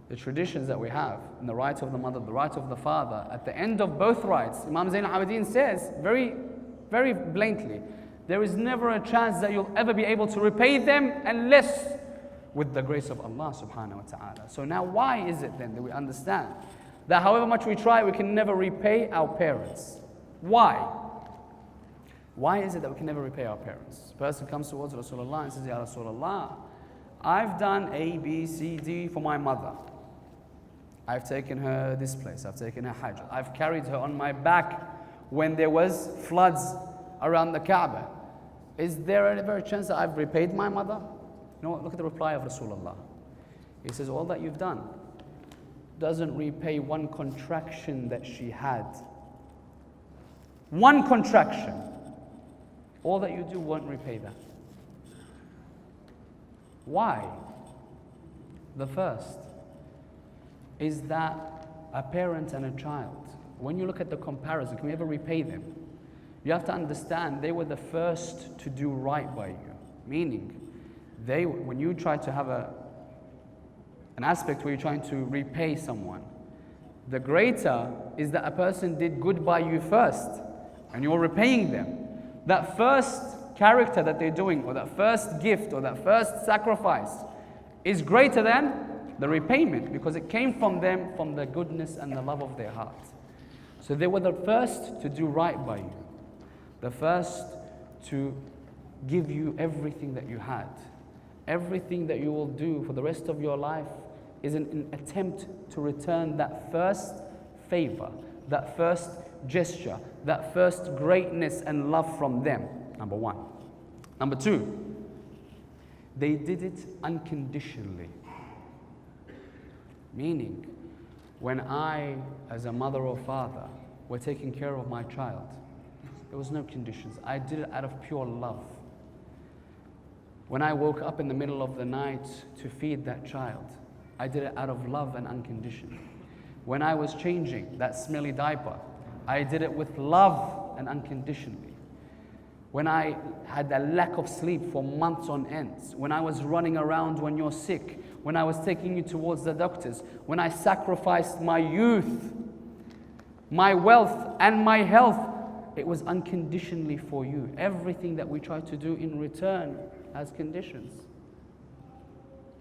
the traditions that we have, and the right of the mother, the right of the father, at the end of both rights, Imam Zayn al-Abidin says very, very blatantly, there is never a chance that you'll ever be able to repay them unless with the grace of Allah subhanahu wa ta'ala. So now why is it then that we understand that however much we try, we can never repay our parents? Why? Why is it that we can never repay our parents? A person comes towards Rasulullah and says, Ya Rasulullah, I've done A, B, C, D for my mother. I've taken her this place, I've taken her Hajj. I've carried her on my back when there was floods around the Kaaba. Is there ever a chance that I've repaid my mother? You know what? Look at the reply of Rasulullah. He says, all that you've done doesn't repay one contraction that she had. One contraction. All that you do won't repay that. Why? The first is that a parent and a child, when you look at the comparison, can we ever repay them? You have to understand they were the first to do right by you. Meaning, when you try to have an aspect where you're trying to repay someone, the greater is that a person did good by you first, and you're repaying them. That first character that they're doing, or that first gift, or that first sacrifice, is greater than the repayment, because it came from them, from the goodness and the love of their heart. So they were the first to do right by you, the first to give you everything that you had. Everything that you will do for the rest of your life is an attempt to return that first favor, that first gesture, that first greatness and love from them, number one. Number two, they did it unconditionally. Meaning, when I, as a mother or father, were taking care of my child, there was no conditions. I did it out of pure love. When I woke up in the middle of the night to feed that child, I did it out of love and unconditionally. When I was changing that smelly diaper, I did it with love and unconditionally. When I had a lack of sleep for months on end, when I was running around when you're sick, when I was taking you towards the doctors, when I sacrificed my youth, my wealth and my health, it was unconditionally for you. Everything that we try to do in return has conditions.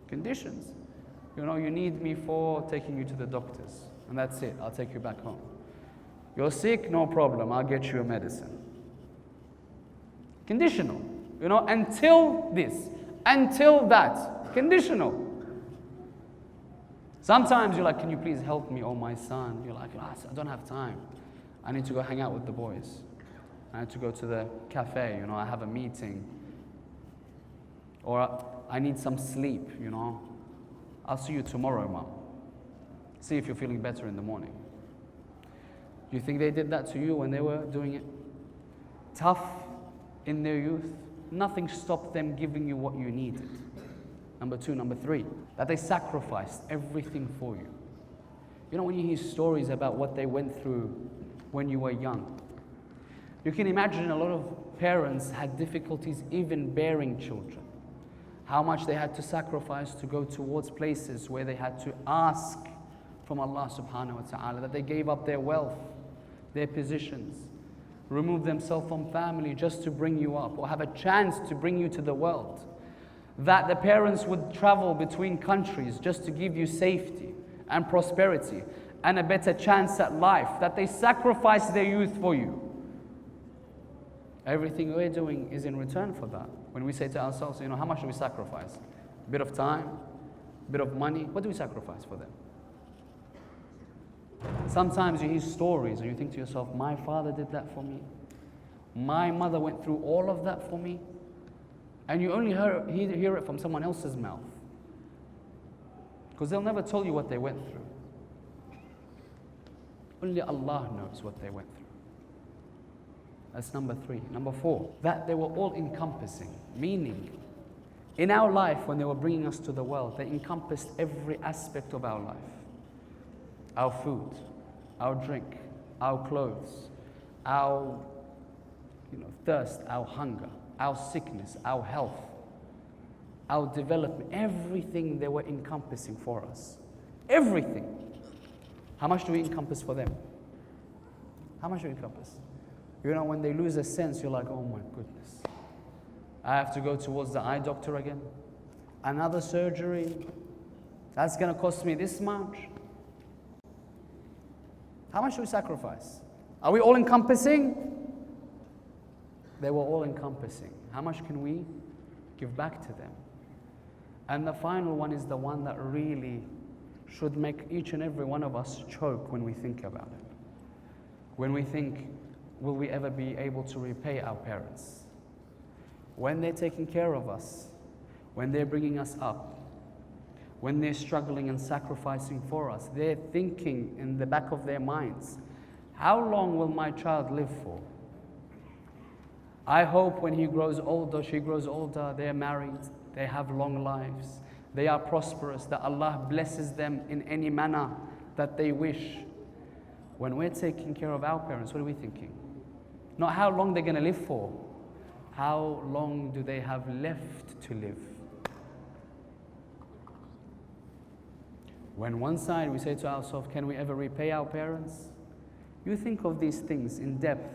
Conditions. You know, you need me for taking you to the doctors, and that's it. I'll take you back home. You're sick, no problem. I'll get you a medicine. Conditional. You know, until this, until that. Conditional. Sometimes you're like, can you please help me, oh my son? You're like, I don't have time. I need to go hang out with the boys. I need to go to the cafe, you know, I have a meeting. Or I need some sleep, you know. I'll see you tomorrow, Mom. See if you're feeling better in the morning. Do you think they did that to you when they were doing it tough in their youth? Nothing stopped them giving you what you needed. Number two. Number three, that they sacrificed everything for you. You know, when you hear stories about what they went through when you were young, you can imagine a lot of parents had difficulties even bearing children. How much they had to sacrifice to go towards places where they had to ask from Allah subhanahu wa ta'ala, that they gave up their wealth, their positions, remove themselves from family just to bring you up, or have a chance to bring you to the world. That the parents would travel between countries just to give you safety and prosperity and a better chance at life, that they sacrificed their youth for you. Everything we're doing is in return for that. When we say to ourselves, you know, how much do we sacrifice? A bit of time, a bit of money. What do we sacrifice for them? Sometimes you hear stories and you think to yourself, my father did that for me. My mother went through all of that for me. And you only hear it from someone else's mouth. Because they'll never tell you what they went through. Only Allah knows what they went through. That's number three. Number four, that they were all-encompassing. Meaning, in our life, when they were bringing us to the world, they encompassed every aspect of our life. Our food, our drink, our clothes, our thirst, our hunger, our sickness, our health, our development, everything they were encompassing for us. everything. How much do we encompass for them? How much do we encompass? You know, when they lose a sense, you're like, oh my goodness. I have to go towards the eye doctor again. Another surgery. That's going to cost me this much. How much do we sacrifice? Are we all-encompassing? They were all-encompassing. How much can we give back to them? And the final one is the one that really should make each and every one of us choke when we think about it. When we think, will we ever be able to repay our parents? When they're taking care of us, when they're bringing us up, when they're struggling and sacrificing for us, they're thinking in the back of their minds, how long will my child live for? I hope when he grows older, she grows older, they're married, they have long lives, they are prosperous, that Allah blesses them in any manner that they wish. When we're taking care of our parents, what are we thinking? Not how long they're going to live for. How long do they have left to live? When one side we say to ourselves, can we ever repay our parents? You think of these things in depth.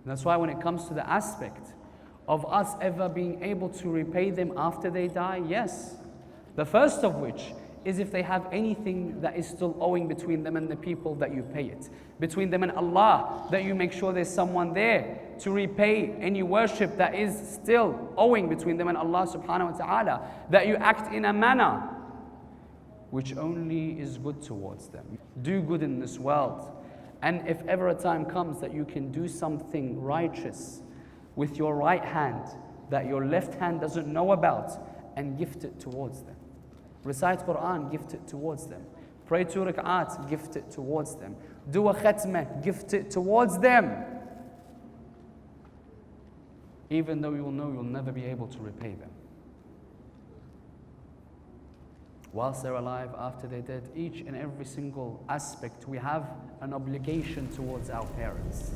And that's why when it comes to the aspect of us ever being able to repay them after they die, yes. The first of which is if they have anything that is still owing between them and the people, that you pay it. Between them and Allah, that you make sure there's someone there to repay any worship that is still owing between them and Allah subhanahu wa ta'ala. That you act in a manner which only is good towards them. Do good in this world. And if ever a time comes that you can do something righteous with your right hand that your left hand doesn't know about, and gift it towards them. Recite Quran, gift it towards them. Pray 2 rak'at, gift it towards them. Do a khatmah, gift it towards them. Even though you'll know you'll never be able to repay them. Whilst they're alive, after they're dead, each and every single aspect, we have an obligation towards our parents.